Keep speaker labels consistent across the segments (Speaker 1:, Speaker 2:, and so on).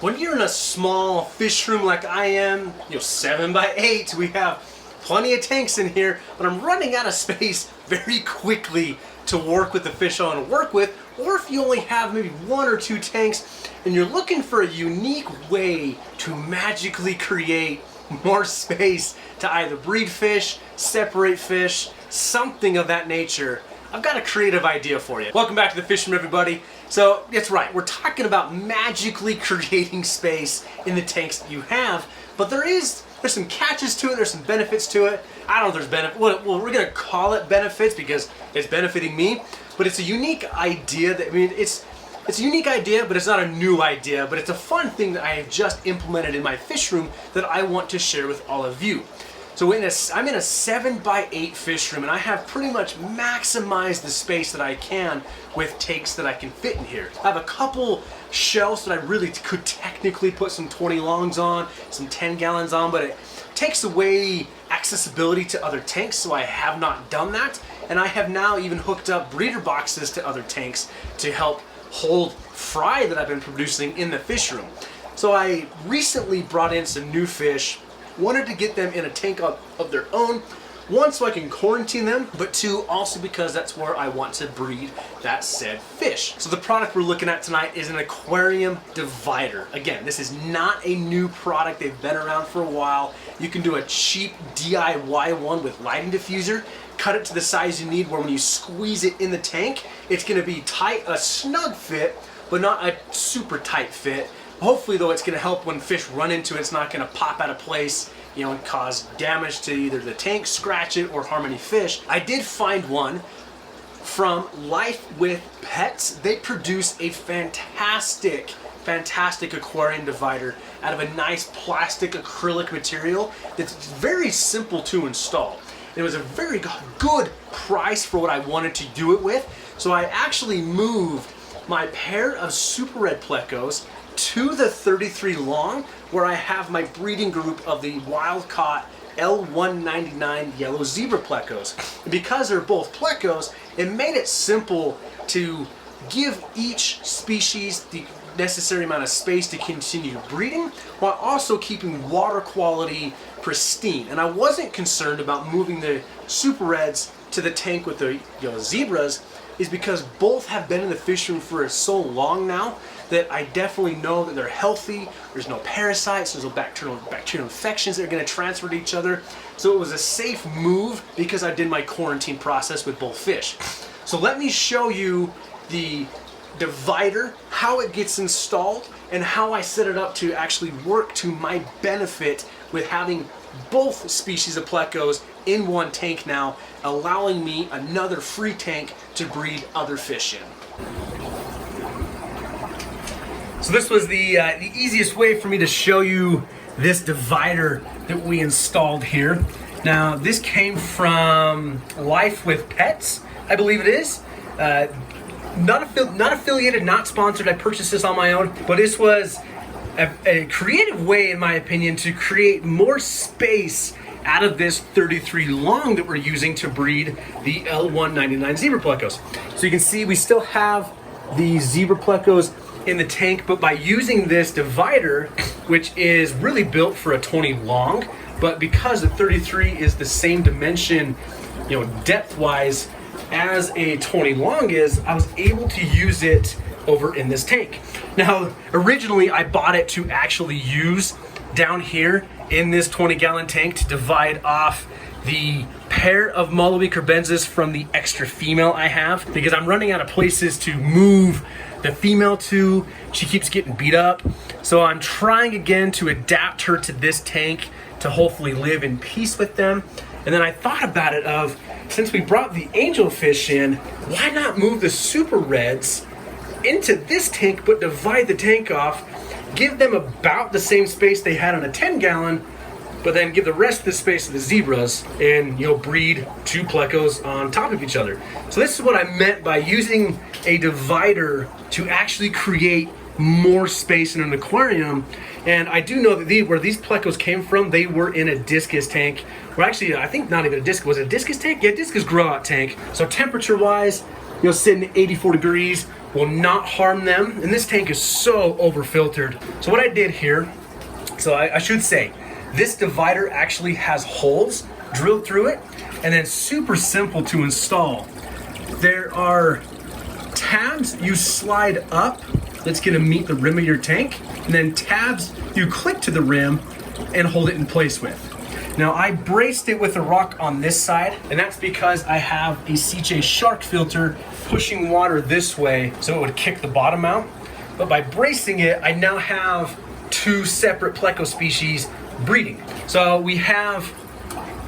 Speaker 1: When you're in a small fish room like I am, 7 by 8, we have plenty of tanks in here, but I'm running out of space very quickly to work with the fish I want to work with. Or if you only have maybe 1 or 2 tanks and you're looking for a unique way to magically create more space to either breed fish, separate fish, something of that nature, I've got a creative idea for you. Welcome back to the Fish Room, everybody. So that's right, we're talking about magically creating space in the tanks that you have, but there's some catches to it, there's some benefits to it. I don't know if there's benefits, well, we're gonna call it benefits because it's benefiting me, but it's a unique idea that, it's a unique idea, but it's not a new idea, but it's a fun thing that I have just implemented in my fish room that I want to share with all of you. So I'm in a 7 by 8 fish room, and I have pretty much maximized the space that I can with tanks that I can fit in here. I have a couple shelves that I really could technically put some 20 longs on, some 10 gallons on, but it takes away accessibility to other tanks, so I have not done that. And I have now even hooked up breeder boxes to other tanks to help hold fry that I've been producing in the fish room. So I recently brought in some new fish. Wanted to get them in a tank of their own, 1, so I can quarantine them, but 2, also because that's where I want to breed that said fish. So the product we're looking at tonight is an aquarium divider. Again, this is not a new product. They've been around for a while. You can do a cheap DIY one with lighting diffuser, cut it to the size you need where when you squeeze it in the tank, it's gonna be tight, a snug fit, but not a super tight fit. Hopefully though, it's gonna help when fish run into it, it's not gonna pop out of place, and cause damage to either the tank, scratch it, or harm any fish. I did find one from Life with Pets. They produce a fantastic aquarium divider out of a nice plastic acrylic material that's very simple to install. It was a very good price for what I wanted to do it with, so I actually moved my pair of super red plecos to the 33 long, where I have my breeding group of the wild-caught L199 yellow zebra plecos. And because they're both plecos, it made it simple to give each species the necessary amount of space to continue breeding, while also keeping water quality pristine. And I wasn't concerned about moving the super reds to the tank with the yellow zebras, is because both have been in the fish room for so long now that I definitely know that they're healthy. There's no parasites, there's no bacterial infections that are gonna transfer to each other. So it was a safe move because I did my quarantine process with both fish. So let me show you the divider, how it gets installed, and how I set it up to actually work to my benefit with having both species of plecos in one tank now, allowing me another free tank to breed other fish in. So this was the easiest way for me to show you this divider that we installed here. Now this came from Life with Pets, I believe it is. Not affiliated, not sponsored. I purchased this on my own, but this was a creative way, in my opinion, to create more space out of this 33 long that we're using to breed the L199 zebra plecos. So you can see we still have the zebra plecos in the tank, but by using this divider, which is really built for a 20 long, but because the 33 is the same dimension, depth-wise as a 20 long is, I was able to use it over in this tank. Now, originally I bought it to actually use down here in this 20-gallon tank to divide off the pair of Malawi crebensis from the extra female I have, because I'm running out of places to move the female to. She keeps getting beat up. So I'm trying again to adapt her to this tank to hopefully live in peace with them. And then I thought about it of, since we brought the angelfish in, why not move the super reds into this tank but divide the tank off, give them about the same space they had on a 10-gallon, but then give the rest of the space to the zebras and breed 2 plecos on top of each other. So this is what I meant by using a divider to actually create more space in an aquarium. And I do know that where these plecos came from, they were in a discus tank. Well, actually, I think not even a discus. Was it a discus tank? Yeah, discus grow out tank. So temperature wise, sitting at 84 degrees, will not harm them. And this tank is so over filtered. So what I did here, so I should say, this divider actually has holes drilled through it, and then super simple to install. There are tabs you slide up that's gonna meet the rim of your tank, and then tabs you click to the rim and hold it in place with. Now I braced it with a rock on this side, and that's because I have a CJ Shark filter pushing water this way so it would kick the bottom out. But by bracing it, I now have two separate pleco species breeding. So we have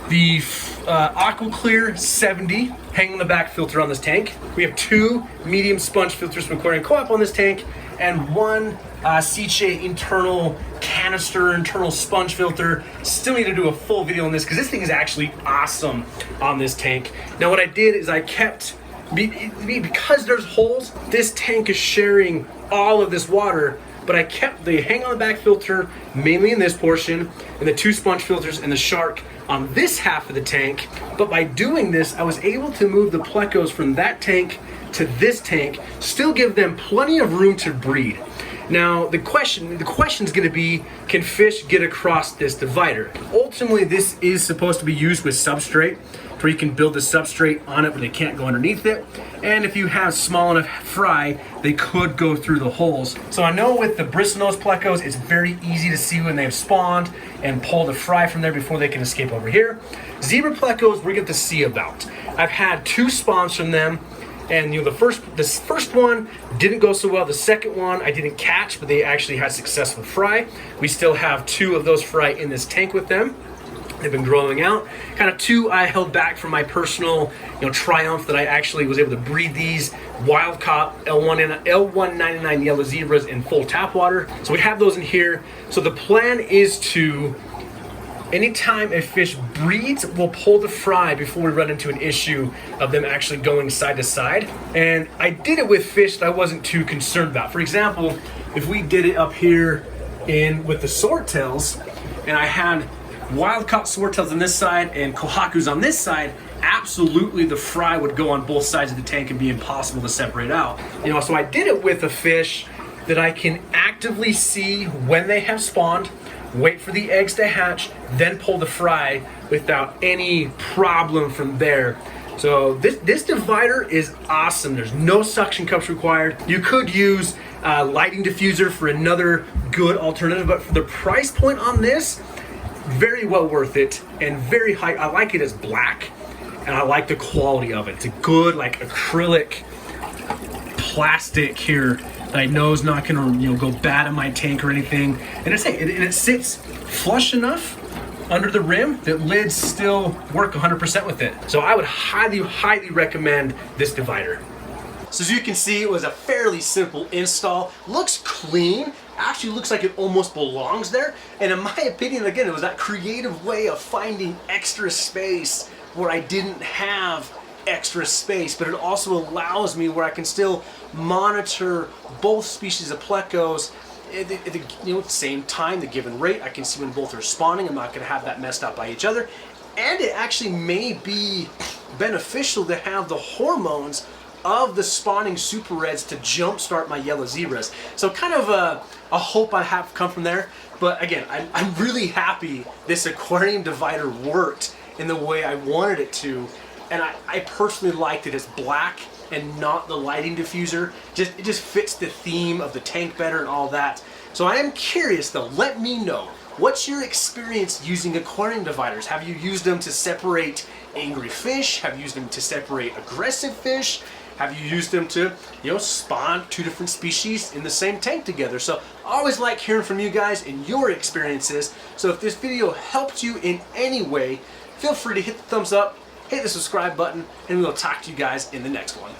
Speaker 1: the AquaClear 70 hanging on the back filter on this tank. We have two medium sponge filters from Aquarium Co-op on this tank, and one CJ internal canister, internal sponge filter. Still need to do a full video on this because this thing is actually awesome on this tank. Now what I did is I kept, because there's holes, this tank is sharing all of this water, but I kept the hang on the back filter mainly in this portion, and the two sponge filters and the Shark on this half of the tank. But by doing this, I was able to move the plecos from that tank to this tank, still give them plenty of room to breed. Now the question's gonna be, can fish get across this divider? Ultimately, this is supposed to be used with substrate, where you can build the substrate on it, but they can't go underneath it. And if you have small enough fry, they could go through the holes. So I know with the bristlenose plecos, it's very easy to see when they've spawned and pull the fry from there before they can escape over here. Zebra plecos, we're going to see about. I've had two spawns from them, and the first one didn't go so well. The second one I didn't catch, but they actually had successful fry. We still have two of those fry in this tank with them. They've been growing out. Kind of two I held back from my personal, triumph that I actually was able to breed these wild-caught L199 yellow zebras in full tap water. So we have those in here. So the plan is to, anytime a fish breeds, we'll pull the fry before we run into an issue of them actually going side to side. And I did it with fish that I wasn't too concerned about. For example, if we did it up here with the swordtails, and I had wild-caught swordtails on this side and kohakus on this side, absolutely the fry would go on both sides of the tank and be impossible to separate out. So I did it with a fish that I can actively see when they have spawned, wait for the eggs to hatch, then pull the fry without any problem from there. So this divider is awesome. There's no suction cups required. You could use a lighting diffuser for another good alternative, but for the price point on this, very well worth it and very high. I like it as black, and I like the quality of it. It's a good acrylic plastic here that I know is not gonna go bad in my tank or anything. And it sits flush enough under the rim that lids still work 100% with it. So I would highly recommend this divider. So as you can see, it was a fairly simple install. Looks clean. Actually looks like it almost belongs there. And in my opinion, again, it was that creative way of finding extra space where I didn't have extra space, but it also allows me where I can still monitor both species of plecos at the same time, the given rate. I can see when both are spawning. I'm not going to have that messed up by each other. And it actually may be beneficial to have the hormones of the spawning super reds to jumpstart my yellow zebras. So kind of a hope I have come from there. But again, I'm really happy this aquarium divider worked in the way I wanted it to. And I personally liked it as black and not the lighting diffuser. It just fits the theme of the tank better and all that. So I am curious though, let me know. What's your experience using aquarium dividers? Have you used them to separate angry fish? Have you used them to separate aggressive fish? Have you used them to, spawn two different species in the same tank together? So I always like hearing from you guys and your experiences. So if this video helped you in any way, feel free to hit the thumbs up, hit the subscribe button, and we'll talk to you guys in the next one.